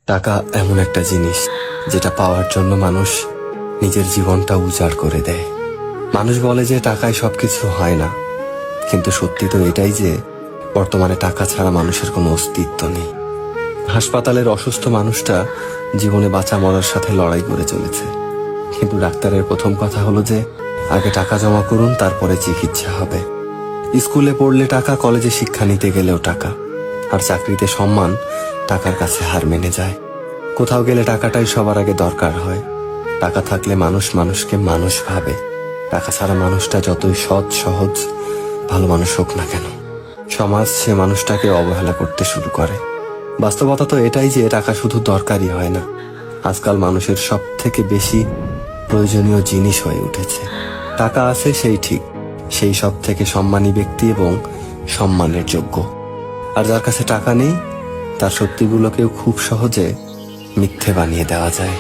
টাকা এমন একটা জিনিস যেটা পাওয়ার জন্য মানুষ নিজের জীবনটা উজাড় করে দেয়। মানুষ বলে যে টাকায় সবকিছু হয় না, কিন্তু সত্যি তো এটাই যে বর্তমানে টাকা ছাড়া মানুষের কোনো অস্তিত্ব নেই। হাসপাতালের অসুস্থ মানুষটা জীবনে বাঁচা মরার সাথে লড়াই করে চলেছে, কিন্তু ডাক্তারের প্রথম কথা হলো যে আগে টাকা জমা করুন, তারপরে চিকিৎসা হবে। স্কুলে পড়লে টাকা, কলেজে শিক্ষা নিতে গেলেও টাকা, আর চাকরিতে সম্মান টাকার কাছে হার মেনে যায়। কোথাও গেলে টাকাটাই সবার আগে দরকার হয়। টাকা থাকলে মানুষ মানুষকে মানুষ ভাবে। টাকা ছাড়া মানুষটা যতই সৎ সহজ ভালো মানুষ হোক না কেন, সমাজ সে মানুষটাকে অবহেলা করতে শুরু করে। বাস্তবতা তো এটাই যে টাকা শুধু দরকারই হয় না, আজকাল মানুষের সব থেকে বেশি প্রয়োজনীয় জিনিস হয়ে উঠেছে। টাকা আছে সেই ঠিক, সেই সব থেকে সম্মানী ব্যক্তি এবং সম্মানের যোগ্য। আর যার কাছে টাকা নেই, তার সত্যিগুলোকেও খুব সহজে মিথ্যে বানিয়ে দেওয়া যায়।